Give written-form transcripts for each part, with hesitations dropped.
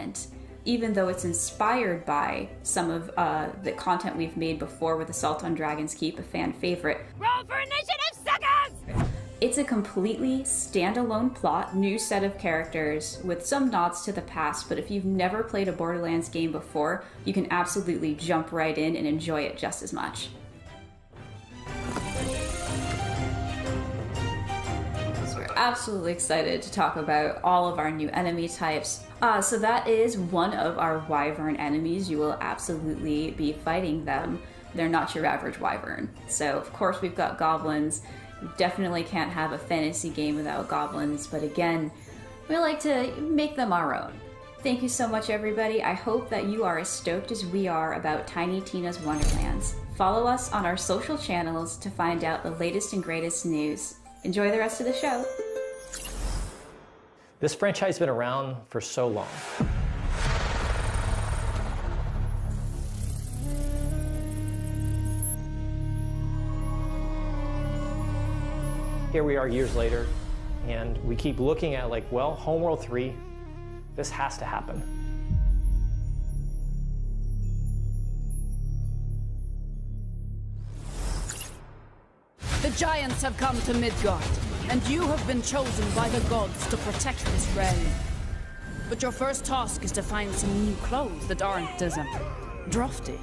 content, even though it's inspired by some of the content we've made before with Assault on Dragon's Keep, a fan favorite. Roll for initiative, suckers! It's a completely standalone plot, new set of characters with some nods to the past, but if you've never played a Borderlands game before, you can absolutely jump right in and enjoy it just as much. So we're absolutely excited to talk about all of our new enemy types. So that is one of our wyvern enemies. You will absolutely be fighting them. They're not your average wyvern. So of course we've got goblins. You definitely can't have a fantasy game without goblins, but again, we like to make them our own. Thank you so much, everybody. I hope that you are as stoked as we are about Tiny Tina's Wonderlands. Follow us on our social channels to find out the latest and greatest news. Enjoy the rest of the show. This franchise has been around for so long. Here we are years later, and we keep looking at like, well, Homeworld 3, this has to happen. The giants have come to Midgard, and you have been chosen by the gods to protect this realm. But your first task is to find some new clothes that aren't as drafty.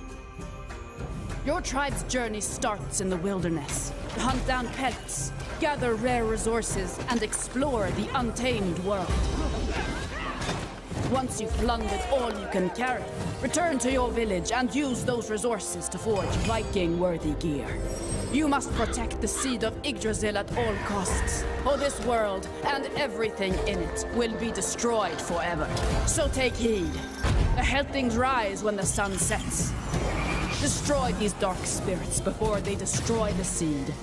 Your tribe's journey starts in the wilderness. Hunt down pelts, gather rare resources, and explore the untamed world. Once you've plundered all you can carry, return to your village and use those resources to forge Viking-worthy gear. You must protect the seed of Yggdrasil at all costs, or this world and everything in it will be destroyed forever. So take heed. The Heltings rise when the sun sets. Destroy these dark spirits before they destroy the seed.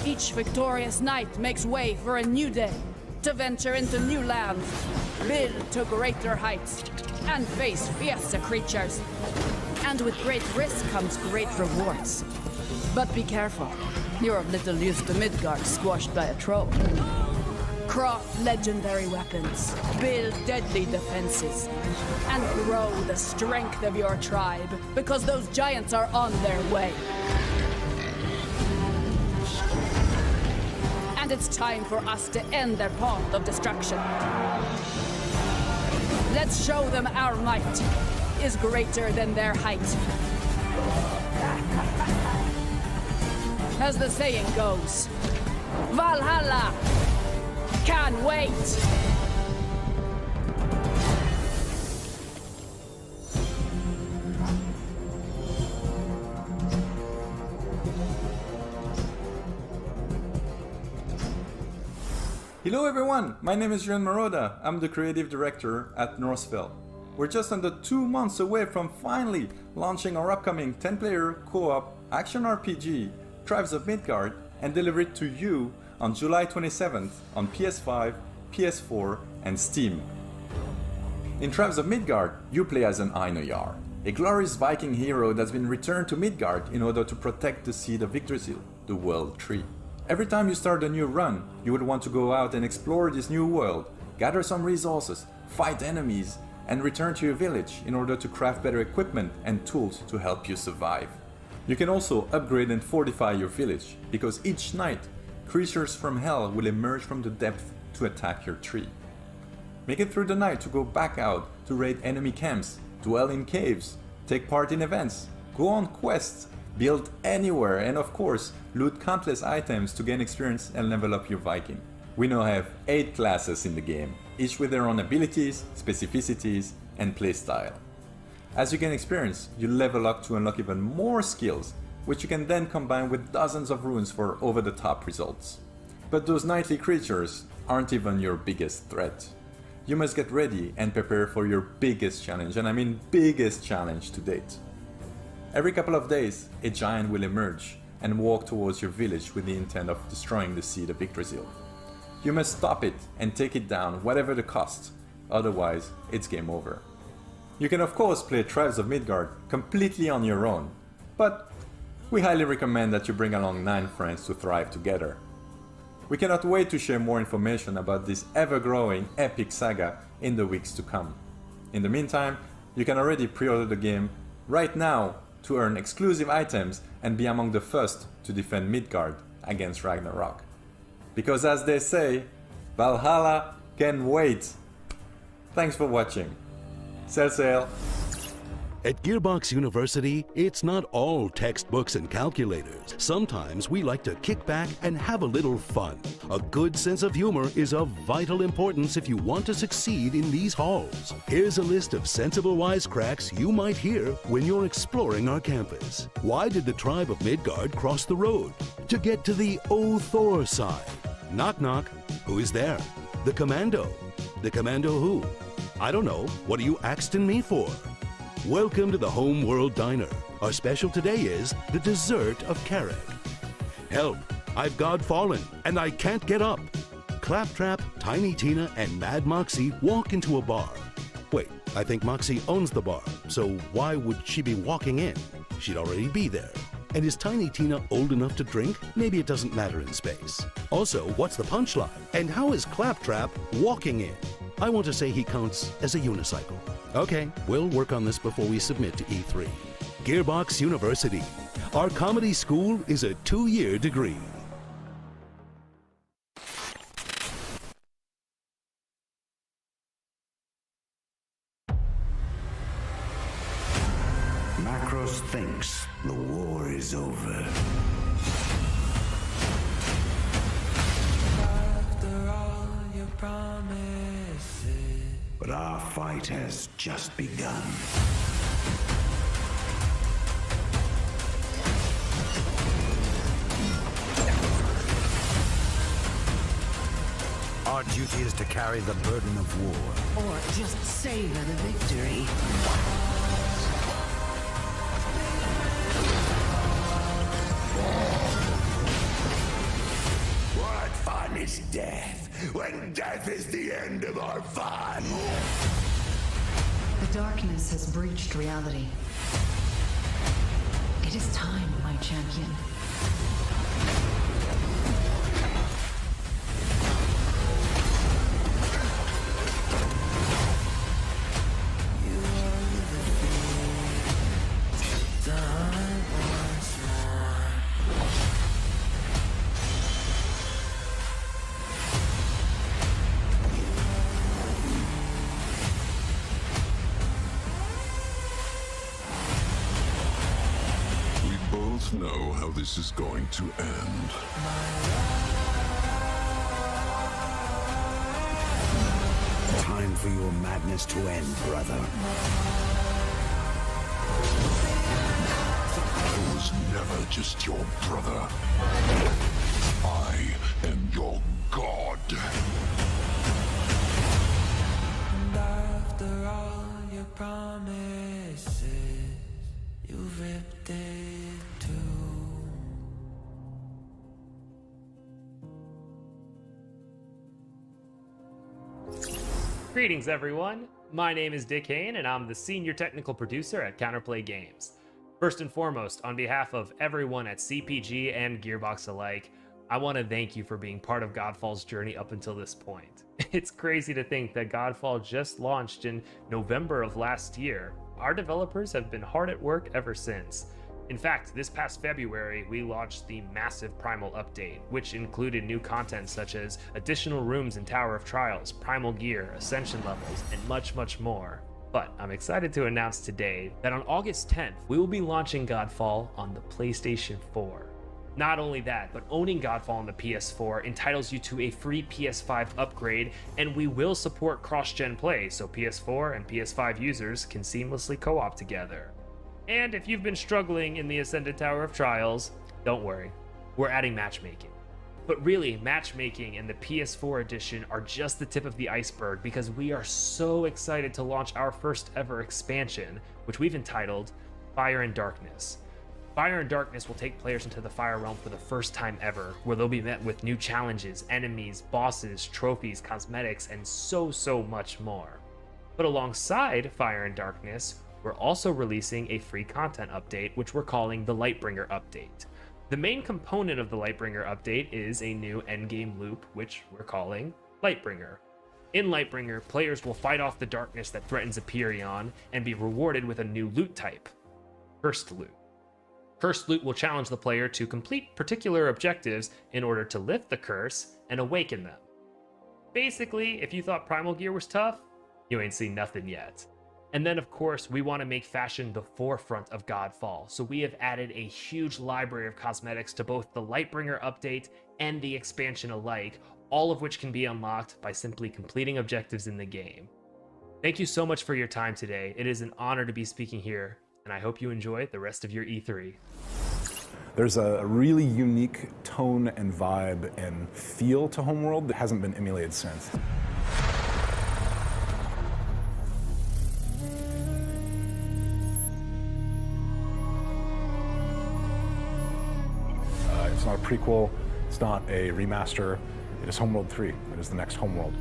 Each victorious knight makes way for a new day, to venture into new lands, build to greater heights, and face fiercer creatures. And with great risk comes great rewards. But be careful, you're of little use to Midgard squashed by a troll. Craft legendary weapons, build deadly defenses, and grow the strength of your tribe, because those giants are on their way. And it's time for us to end their path of destruction. Let's show them our might is greater than their height. As the saying goes, Valhalla! Can't wait! Hello everyone, my name is Juan Maroda. I'm the creative director at Northville. We're just under 2 months away from finally launching our upcoming 10-player co-op action RPG, Tribes of Midgard, and deliver it to you on July 27th on PS5, PS4, and Steam. In Tribes of Midgard, you play as an Einarjar, a glorious Viking hero that's been returned to Midgard in order to protect the seed of Yggdrasil, the World Tree. Every time you start a new run, you would want to go out and explore this new world, gather some resources, fight enemies, and return to your village in order to craft better equipment and tools to help you survive. You can also upgrade and fortify your village, because each night, creatures from hell will emerge from the depth to attack your tree. Make it through the night to go back out to raid enemy camps, dwell in caves, take part in events, go on quests, build anywhere, and of course, loot countless items to gain experience and level up your Viking. We now have 8 classes in the game, each with their own abilities, specificities, and playstyle. As you gain experience, you level up to unlock even more skills, which you can then combine with dozens of runes for over-the-top results. But those nightly creatures aren't even your biggest threat. You must get ready and prepare for your biggest challenge, and I mean biggest challenge to date. Every couple of days, a giant will emerge and walk towards your village with the intent of destroying the seed of Yggdrasil. You must stop it and take it down whatever the cost, otherwise it's game over. You can of course play Tribes of Midgard completely on your own, but we highly recommend that you bring along 9 friends to thrive together. We cannot wait to share more information about this ever-growing epic saga in the weeks to come. In the meantime, you can already pre-order the game right now to earn exclusive items and be among the first to defend Midgard against Ragnarok. Because as they say, Valhalla can wait. Thanks for watching. Sail sail. At Gearbox University, it's not all textbooks and calculators. Sometimes we like to kick back and have a little fun. A good sense of humor is of vital importance if you want to succeed in these halls. Here's a list of sensible wisecracks you might hear when you're exploring our campus. Why did the tribe of Midgard cross the road? To get to the O Thor side. Knock knock. Who is there? The commando. The commando who? I don't know. What are you axing me for? Welcome to the Home World Diner. Our special today is the dessert of carrot. Help! I've God fallen, and I can't get up. Claptrap, Tiny Tina, and Mad Moxie walk into a bar. Wait, I think Moxie owns the bar, so why would she be walking in? She'd already be there. And is Tiny Tina old enough to drink? Maybe it doesn't matter in space. Also, what's the punchline? And how is Claptrap walking in? I want to say he counts as a unicycle. Okay, we'll work on this before we submit to E3. Gearbox University. Our comedy school is a 2-year degree. Macros thinks the war is over. After all your promises, but our fight has just begun. Our duty is to carry the burden of war. Or just savor the victory. What fun is death, when death is the end of our fun? The darkness has breached reality. It is time, my champion. Know how this is going to end. Time for your madness to end, brother. I was never just your brother. I am your god. And after all your promises, you've ripped it. Greetings everyone, my name is Dick Hayne and I'm the Senior Technical Producer at Counterplay Games. First and foremost, on behalf of everyone at CPG and Gearbox alike, I want to thank you for being part of Godfall's journey up until this point. It's crazy to think that Godfall just launched in November of last year. Our developers have been hard at work ever since. In fact, this past February, we launched the massive Primal update, which included new content such as additional rooms in Tower of Trials, Primal gear, Ascension levels, and much, much more. But I'm excited to announce today that on August 10th, we will be launching Godfall on the PlayStation 4. Not only that, but owning Godfall on the PS4 entitles you to a free PS5 upgrade, and we will support cross-gen play, so PS4 and PS5 users can seamlessly co-op together. And if you've been struggling in the Ascended Tower of Trials, don't worry, we're adding matchmaking. But really, matchmaking and the PS4 edition are just the tip of the iceberg because we are so excited to launch our first ever expansion, which we've entitled Fire and Darkness. Fire and Darkness will take players into the Fire Realm for the first time ever, where they'll be met with new challenges, enemies, bosses, trophies, cosmetics, and so much more. But alongside Fire and Darkness, we're also releasing a free content update, which we're calling the Lightbringer update. The main component of the Lightbringer update is a new endgame loop, which we're calling Lightbringer. In Lightbringer, players will fight off the darkness that threatens Aperion and be rewarded with a new loot type, Cursed Loot. Cursed Loot will challenge the player to complete particular objectives in order to lift the curse and awaken them. Basically, if you thought Primal Gear was tough, you ain't seen nothing yet. And then, of course, we want to make fashion the forefront of Godfall, so we have added a huge library of cosmetics to both the Lightbringer update and the expansion alike, all of which can be unlocked by simply completing objectives in the game. Thank you so much for your time today. It is an honor to be speaking here, and I hope you enjoy the rest of your E3. There's a really unique tone and vibe and feel to Homeworld that hasn't been emulated since. It's not a prequel, it's not a remaster, it is Homeworld 3. It is the next Homeworld.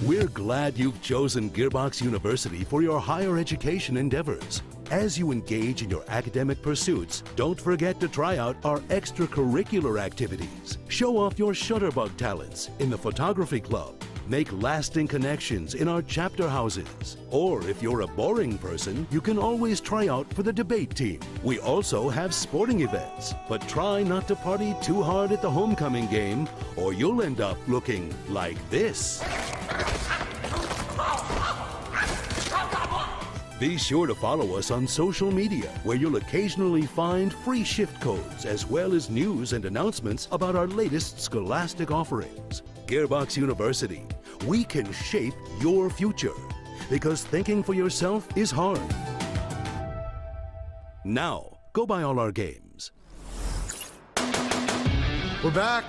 We're glad you've chosen Gearbox University for your higher education endeavors. As you engage in your academic pursuits, don't forget to try out our extracurricular activities. Show off your shutterbug talents in the photography club. Make lasting connections in our chapter houses. Or if you're a boring person, you can always try out for the debate team. We also have sporting events, but try not to party too hard at the homecoming game, or you'll end up looking like this. Be sure to follow us on social media, where you'll occasionally find free shift codes as well as news and announcements about our latest scholastic offerings. Gearbox University, we can shape your future, because thinking for yourself is hard. Now, go buy all our games. We're back.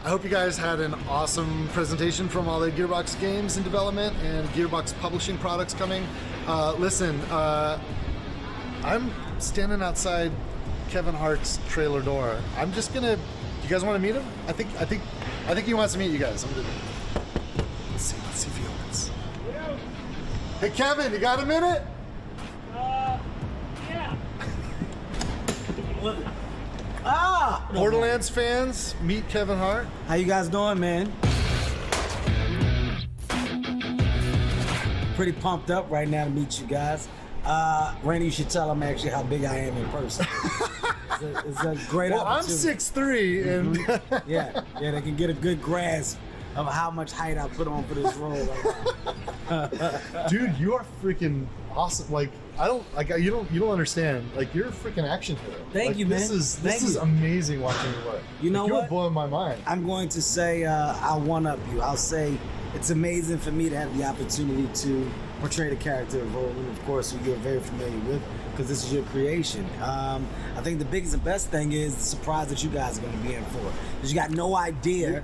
I hope you guys had an awesome presentation from all the Gearbox games in development and Gearbox publishing products coming. Listen, I'm standing outside Kevin Hart's trailer door. I'm just gonna. You guys want to meet him? I think he wants to meet you guys. Let's see if he opens. Hey Kevin, you got a minute? Yeah. Borderlands fans, meet Kevin Hart. How you guys doing, man? Pretty pumped up right now to meet you guys. Randy, you should tell them actually how big I am in person. It's a great opportunity. I'm 6'3", and yeah, they can get a good grasp of how much height I put on for this role right now. Dude, you are freaking awesome. Like, you don't understand. Like, you're a freaking action hero. Thank you, man. This is amazing watching you work. You know you're what? blowing my mind. I'm going to say I'll one-up you. I'll say it's amazing for me to have the opportunity to portray the character of Roland, of course, who you're very familiar with, because this is your creation. I think the biggest and best thing is the surprise that you guys are going to be in for. Because you got no idea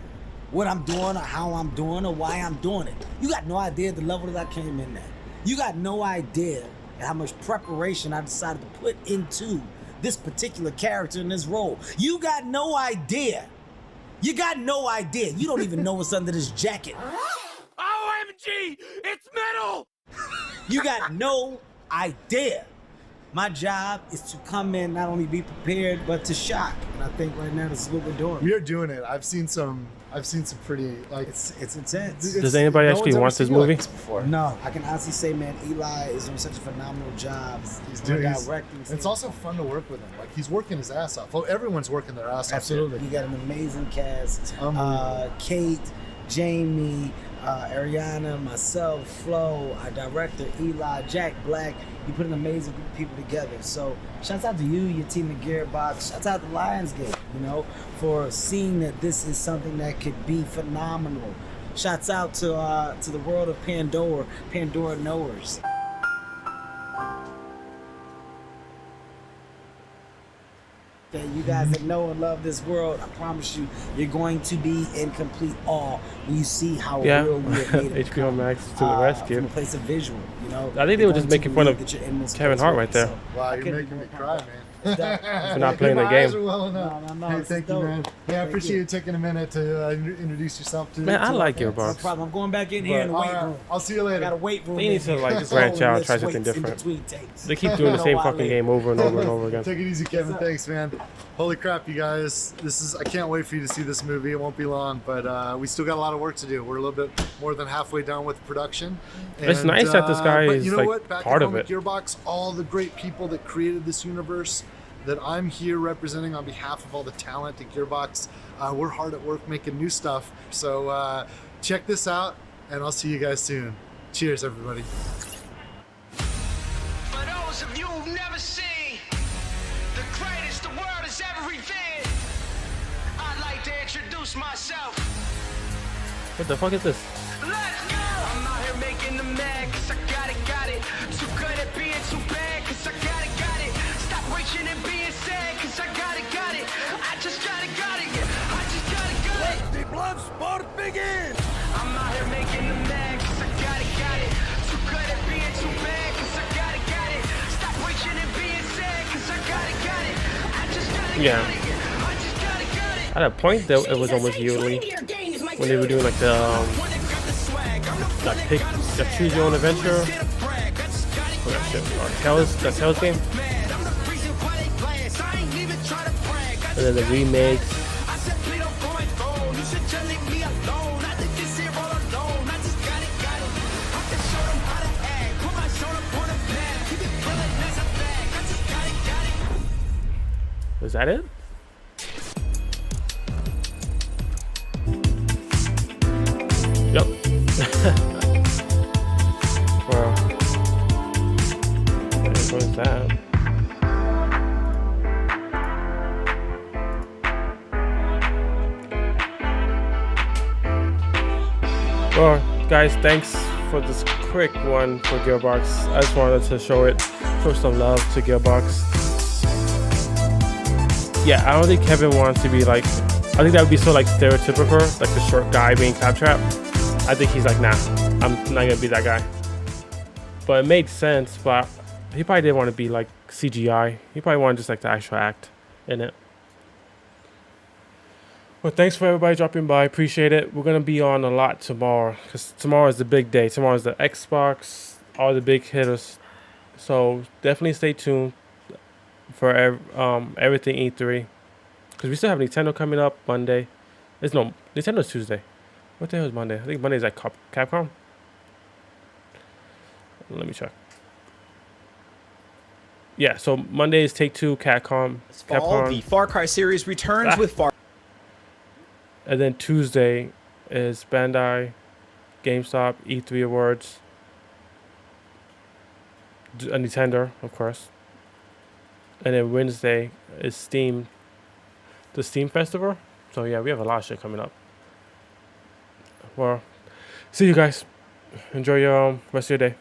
what I'm doing or how I'm doing or why I'm doing it. You got no idea the level that I came in at. You got no idea how much preparation I decided to put into this particular character in this role. You got no idea. You got no idea. You don't even know what's under this jacket. OMG! It's metal! You got no idea. My job is to come in, not only be prepared, but to shock. And I think right now this is what we're doing. We are doing it. I've seen some pretty, like, it's intense. Does anybody actually want this movie? No, I can honestly say, man, Eli is doing such a phenomenal job. He's directing. It's also fun to work with him. Like, he's working his ass off. Well, everyone's working their ass off. Absolutely. You got an amazing cast. Kate, Jamie, Ariana, myself, Flo, our director, Eli, Jack Black. You put an amazing group of people together. So shouts out to you, your team at Gearbox. Shouts out to Lionsgate, for seeing that this is something that could be phenomenal. Shouts out to the world of Pandora knowers. Okay, you guys that know and love this world, I promise you, you're going to be in complete awe when you see how real we have made it. HBO Max to the rescue. From a place of visual, I think they were just making fun of Kevin Hart right there. Wow, you're making me cry, man. For not playing the My game. eyes are welling up. No, Hey, this thank is you, dope. man. Hey, I Thank appreciate you. you taking a minute to introduce yourself to. Man, I to like our fans. Gearbox. No problem. I'm going back in here in the weight room. I'll see you later. I got a weight room. They need to like Just branch rolling out, this try something weights in different. between takes. They keep doing the same Know why I fucking live. game over and over and over again. Take it easy, Kevin. Thanks, man. Holy crap, you guys. I can't wait for you to see this movie. It won't be long, but we still got a lot of work to do. We're a little bit more than halfway done with production. It's nice that this guy but is, you know like, what? Back part at of home at it. Gearbox, all the great people that created this universe that I'm here representing on behalf of all the talent at Gearbox, we're hard at work making new stuff. So check this out, and I'll see you guys soon. Cheers, everybody. For those of you who've never seen the greatest the world has ever revealed, I'd like to introduce myself. What the fuck is this? Let's go! I'm out here making them mad, cause I got it. Too good at being too bad, cause I got it. Stop reaching and being sad, cause I got it. I just got it. I just got it. Let the blood sport begin! I'm out here making them mad, cause I got it. Too good at being too bad, cause I got it. Stop reaching and being sad, cause I got it. I just got it. Yeah. I just got it. At a point, though, it was almost yearly when they were doing like the choose your own adventure. Oh, that shit. That Tales game. And then the remakes. Was that it? Yep. Well, there goes that. Well, guys, thanks for this quick one for Gearbox. I just wanted to show some love to Gearbox. Yeah, I don't think Kevin wants to be like, I think that would be so like stereotypical, like the short guy being Claptrap. I think he's like, nah, I'm not gonna be that guy. But it made sense, but he probably didn't want to be like CGI. He probably wanted just like the actual act in it. Well, thanks for everybody dropping by. Appreciate it. We're going to be on a lot tomorrow because tomorrow is the big day. Tomorrow is the Xbox, all the big hitters. So definitely stay tuned for everything E3. Because we still have Nintendo coming up Monday. Nintendo's Tuesday. What the hell is Monday? I think Monday is like Capcom. Let me check. Yeah, so Monday is Take-Two, Capcom. The Far Cry series returns with Far. And then Tuesday is Bandai, GameStop, E3 Awards, Nintendo, of course. And then Wednesday is Steam, the Steam Festival. So yeah, we have a lot of shit coming up. Well, see you guys. Enjoy your rest of your day.